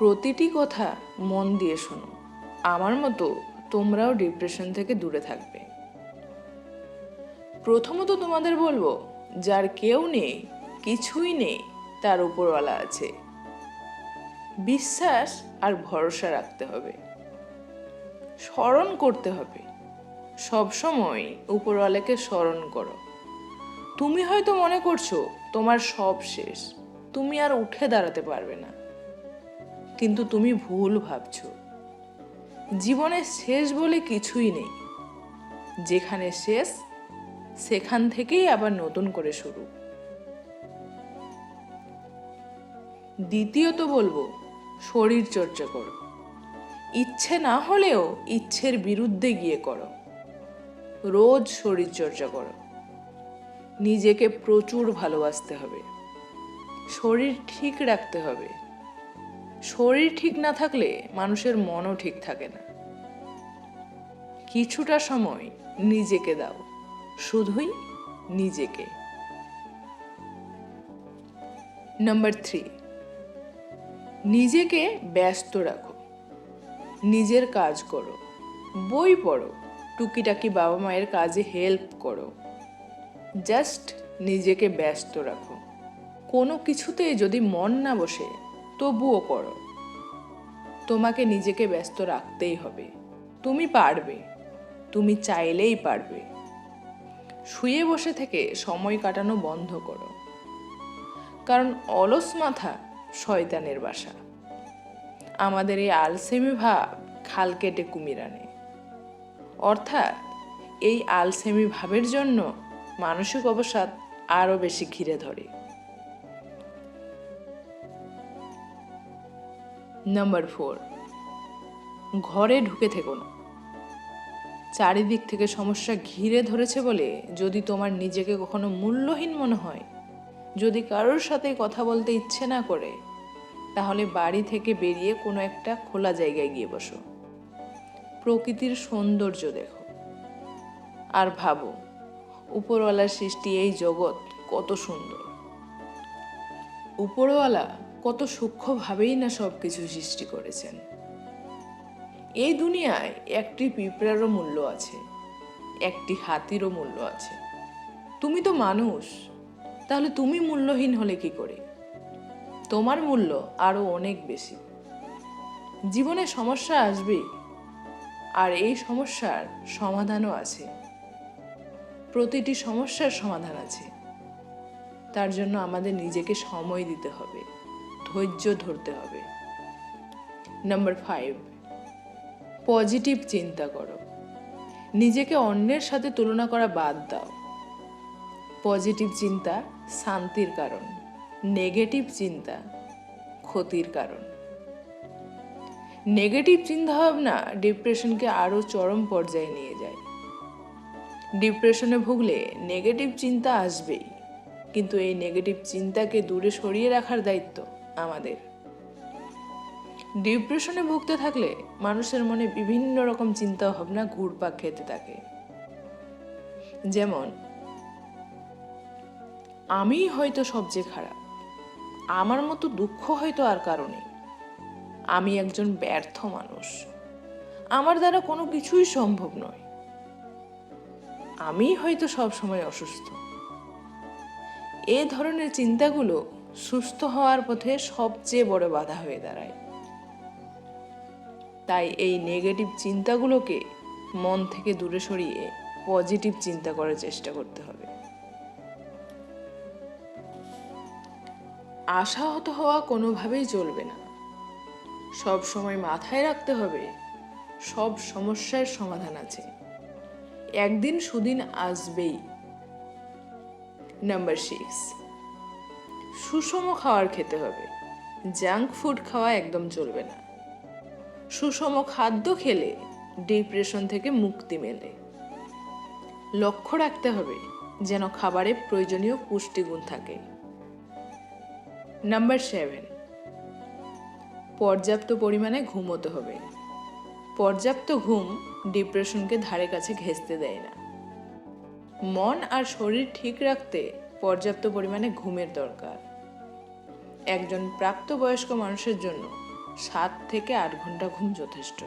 প্রতিটি কথা মন দিয়ে শোনো। আমার মতো তোমরাও ডিপ্রেশন থেকে দূরে থাকবে। প্রথমত তোমাদের বলবো, যার কেউ নেই, কিছুই নেই, তার উপরওয়ালা আছে। বিশ্বাস আর ভরসা রাখতে হবে, স্মরণ করতে হবে, সবসময় উপরওয়ালাকে স্মরণ করো। তুমি হয়তো মনে করছো তোমার সব শেষ, তুমি আর উঠে দাঁড়াতে পারবে না, কিন্তু তুমি ভুল ভাবছো। জীবনে শেষ বলে কিছুই নেই। যেখানে শেষ, সেখান থেকেই আবার নতুন করে শুরু। দ্বিতীয়ত বলবো, শরীর চর্চা করো। ইচ্ছে না হলেও ইচ্ছের বিরুদ্ধে গিয়ে করো। রোজ শরীর চর্চা করো। নিজেকে প্রচুর ভালোবাসতে হবে। শরীর ঠিক রাখতে হবে। শরীর ঠিক না থাকলে মানুষের মনও ঠিক থাকে না। কিছুটা সময় নিজেকে দাও, শুধুই নিজেকে। নাম্বার 3, নিজেকে ব্যস্ত রাখো। নিজের কাজ করো, বই পড়ো, টুকিটাকি বাবা মায়ের কাজে হেল্প করো। জাস্ট নিজেকে ব্যস্ত রাখো। কোনো কিছুতে যদি মন না বসে, তবুও করো। তোমাকে নিজেকে ব্যস্ত রাখতেই হবে। তুমি পারবে, তুমি চাইলেই পারবে। শুয়ে বসে থেকে সময় কাটানো বন্ধ করো, কারণ অলস মাথা শয়তানের বাসা। আমাদের এই আলসেমি ভাব খাল কেটে কুমির আনে। অর্থাৎ এই আলসেমি ভাবের জন্য মানসিক অবসাদ আরো বেশি ঘিরে ধরে। নাম্বার 4, ঘরে ঢুকে থেকো না। চারিদিক থেকে সমস্যা ঘিরে ধরেছে বলে যদি তোমার নিজেকে কখনো মূল্যহীন মনে হয়, যদি কারোর সাথে কথা বলতে ইচ্ছে না করে, তাহলে বাড়ি থেকে বেরিয়ে কোনো একটা খোলা জায়গায় গিয়ে বসো। প্রকৃতির সৌন্দর্য দেখো আর ভাবো, উপরওয়ালার সৃষ্টি এই জগৎ কত সুন্দর। উপরওয়ালা কত সূক্ষ্মভাবেই না সব কিছু সৃষ্টি করেছেন। এই দুনিয়ায় একটি পিঁপড়ারও মূল্য আছে, একটি হাতিরও মূল্য আছে। তুমি তো মানুষ, তাহলে তুমি মূল্যহীন হলে কি করে? তোমার মূল্য আরো অনেক বেশি। জীবনে সমস্যা আসবেই, আর এই সমস্যার সমাধানও আছে। প্রতিটি সমস্যার সমাধান আছে। তার জন্য আমাদের নিজেকে সময় দিতে হবে, ধৈর্য ধরতে হবে। নাম্বার 5, পজিটিভ চিন্তা করো। নিজেকে অন্যের সাথে তুলনা করা বাদ দাও। পজিটিভ চিন্তা শান্তির কারণ, নেগেটিভ চিন্তা ক্ষতির কারণ। নেগেটিভ চিন্তাভাবনা ডিপ্রেশনকে আরো চরম পর্যায়ে নিয়ে যায়। ডিপ্রেশনে ভুগলে নেগেটিভ চিন্তা আসবেই, কিন্তু এই নেগেটিভ চিন্তাকে দূরে সরিয়ে রাখার দায়িত্ব আমাদের। ডিপ্রেশনে ভুগতে থাকলে মানুষের মনে বিভিন্ন রকম চিন্তা ভাবনা ঘুরপাক খেতে থাকে। যেমন, আমি হয়তো সবচেয়ে খারাপ, আমার মতো দুঃখ হয়তো আর কারণে, আমি একজন ব্যর্থ মানুষ, আমার দ্বারা কোনো কিছুই সম্ভব নয়, আমি হয়তো সব সময় অসুস্থ। এ ধরনের চিন্তাগুলো সুস্থ হওয়ার পথে সবচেয়ে বড় বাধা হয়ে দাঁড়ায়। তাই এই নেগেটিভ চিন্তাগুলোকে মন থেকে দূরে সরিয়ে পজিটিভ চিন্তা করার চেষ্টা করতে হবে। আশাহত হওয়া কোনোভাবেই চলবে না। সব সময় মাথায় রাখতে হবে, সব সমস্যার সমাধান আছে, একদিন সুদিন আসবেই। নাম্বার 6, সুষম খাবার খেতে হবে। জাঙ্ক ফুড খাওয়া একদম চলবে না। সুষম খাদ্য খেলে ডিপ্রেশন থেকে মুক্তি মেলে। লক্ষ্য রাখতে হবে যেন খাবারে প্রয়োজনীয় পুষ্টিগুণ থাকে। নাম্বার 7, পর্যাপ্ত পরিমাণে ঘুমোতে হবে। পর্যাপ্ত ঘুম ডিপ্রেশনকে ধারে কাছে ঘেঁষতে দেয় না। মন আর শরীর ঠিক রাখতে পর্যাপ্ত পরিমাণে ঘুমের দরকার। একজন প্রাপ্তবয়স্ক মানুষের জন্য 7 থেকে 8 ঘন্টা ঘুম যথেষ্ট।